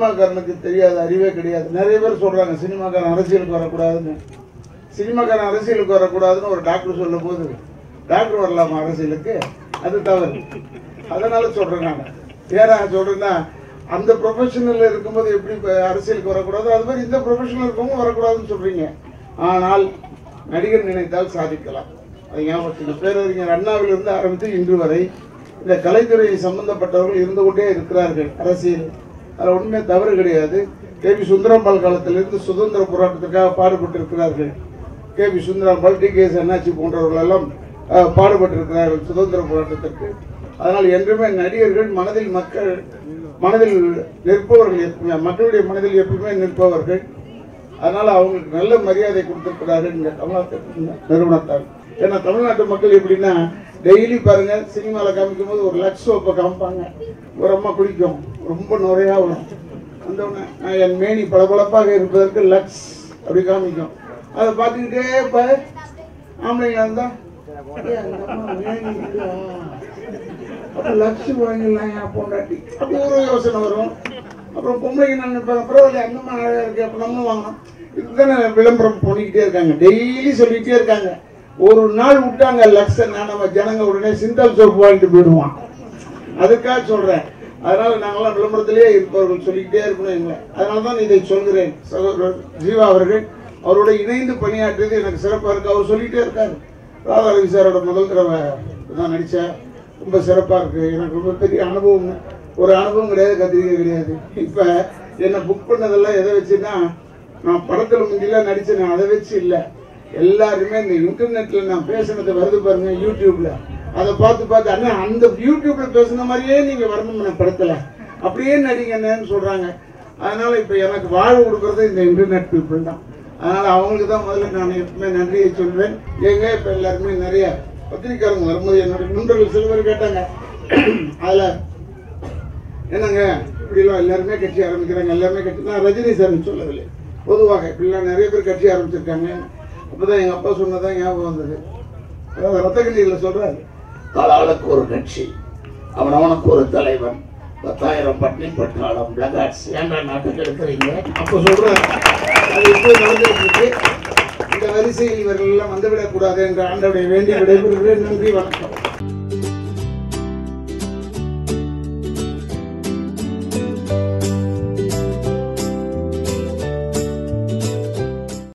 சினிமாக்காரனுக்கு தெரியாத அறிவே கிடையாது. நிறைய பேர் சொல்றாங்க சினிமாக்காரன் அரசியலுக்கு வரக்கூடாதுன்னு. சினிமாக்காரன் அரசியலுக்கு வரக்கூடாதுன்னு ஒரு டாக்டர் சொல்லும் போது டாக்டர் வரலாமா அரசியலுக்கு? அது தவறு. அதனால சொல்றேன். நான் ஏன்னா சொல்றேன்னா அந்த ப்ரொஃபஷனல் இருக்கும்போது எப்படி அரசியலுக்கு வரக்கூடாது, அது மாதிரி இந்த ப்ரொஃபஷனல் இருக்கவங்க வரக்கூடாதுன்னு சொல்றீங்க. ஆனால் நடிகர் நினைத்தால் சாதிக்கலாம். அது ஞாபகத்துக்கு பேரறிஞர் அண்ணாவிலிருந்து ஆரம்பித்து இன்று வரை இந்த கலைத்துறையை சம்பந்தப்பட்டவர்கள் இருந்து கொண்டே இருக்கிறார்கள் அரசியல். அதில் ஒன்றுமே தவறு கிடையாது. கே.பி. சுந்தரம்பாள் காலத்திலிருந்து சுதந்திர போராட்டத்திற்காக பாடுபட்டிருக்கிறார்கள். கே.பி. சுந்தரம்பாள், டி.கே.எஸ். அண்ணாச்சி போன்றவர்கள் எல்லாம் பாடுபட்டிருக்கிறார்கள் சுதந்திர போராட்டத்திற்கு. அதனால் என்றுமே நடிகர்கள் மனதில் நிற்பவர்கள், மக்களுடைய மனதில் எப்பவுமே நிற்பவர்கள். அதனால அவங்களுக்கு நல்ல மரியாதை கொடுத்திருக்கிறார்கள் இந்த தமிழ்நாட்டு நிறுவனத்தால். ஏன்னா தமிழ்நாட்டு மக்கள் எப்படின்னா டெய்லி பாருங்க சினிமாவில் காமிக்கும் போது ஒரு லக்ஸ் சோப்பை காமிப்பாங்க, ஒரு அம்மா குடிக்கும், ரொம்ப நுரையா வரும். வந்தோடனே என் மேனி பளபளப்பாக இருப்பதற்கு லக்ஸ் அப்படி காமிக்கும். அதை பார்த்துக்கிட்டே ஆம்பளைங்களா இருந்தா லக்ஸ் வாங்கிடலாம் பொண்டாட்டி அப்படி ஒரு யோசனை வரும். அப்புறம் பொம்பளைக்கு நான் நினைப்பாங்க பரவாயில்ல அந்த மாதிரி அழகா இருக்கு அப்ப நம்மளும் வாங்கணும். இதுதானே விளம்பரம் பண்ணிக்கிட்டே இருக்காங்க, டெய்லி சொல்லிக்கிட்டே இருக்காங்க. ஒரு நாள் விட்டாங்க லக்ஸன்னா நம்ம ஜனங்க உடனே சிந்தால் சோப்பு வாங்கிட்டு போயிடுவான். அதுக்காக சொல்றேன். அதனால நாங்களாம் விளம்பரத்திலேயே இருப்பவர்கள் சொல்லிக்கிட்டே இருக்கணும் எங்களை. அதனாலதான் இதை சொல்கிறேன். சகோதரர் ஜீவா அவர்கள் அவரோட இணைந்து பணியாற்றியது எனக்கு சிறப்பாக இருக்கு. அவர் சொல்லிட்டே இருக்காரு. ராதாரவி சாரோட முதல் தடவை தான் நடிச்சேன், ரொம்ப சிறப்பா இருக்கு, எனக்கு ரொம்ப பெரிய அனுபவம். ஒரு அனுபவம் கிடையாது, கத்திரிக்கை கிடையாது. இப்ப என்னை புக் பண்ணதெல்லாம் எதை வச்சுன்னா நான் படத்துல முந்திலாம் நடிச்சேன், அதை வச்சு இல்லை. எல்லாருமே இந்த இன்டர்நெட்ல நான் பேசுனது வருது பாருங்க யூடியூப்ல, அதை பார்த்து அண்ணா அந்த யூடியூப்ல பேசுன மாதிரியே நீங்க வரணும் படத்துல, அப்படியே நடிங்கன்னு சொல்றாங்க. அதனால இப்ப எனக்கு வாழ்வு கொடுக்கறது இந்த இன்டர்நெட் பீப்புள் தான். அதனால அவங்களுக்கு தான் முதல்ல நான் எப்பவுமே நன்றியை சொல்வேன். ஏங்க இப்ப எல்லாருமே நிறைய பத்திரிக்காரங்க வரும்போது என்னுடைய நண்பர்கள் சில பேர் கேட்டாங்க, அதுல என்னங்க இப்படிலாம் எல்லாருமே கட்சி ஆரம்பிக்கிறாங்க, எல்லாருமே கட்சி. நான் ரஜினி சார் சொல்லவில்லை, பொதுவாக இப்படிலாம் நிறைய பேர் கட்சி ஆரம்பிச்சிருக்காங்க. அப்பதான் எங்க அப்பா சொன்னதான் ஞாபகம் வந்தது. அதாவது ரத்தகண்டியில சொல்றாரு, காலாளுக்கு ஒரு கட்சி, அவனுக்கு ஒரு தலைவன், 10,000 பட்டினி பட்டாளம் பிளகாட்ஸ், ஏன்டா நாட்டுக்கு எடுக்கிறீங்க அப்ப சொல்றாரு. அது இப்படி நடந்துட்டு இருக்கு. இந்த வரிசையில் இவர்கள் எல்லாம் வந்துவிடக்கூடாது என்ற ஆண்டவனை வேண்டி விடைபெறுகிறேன். நன்றி, வணக்கம்.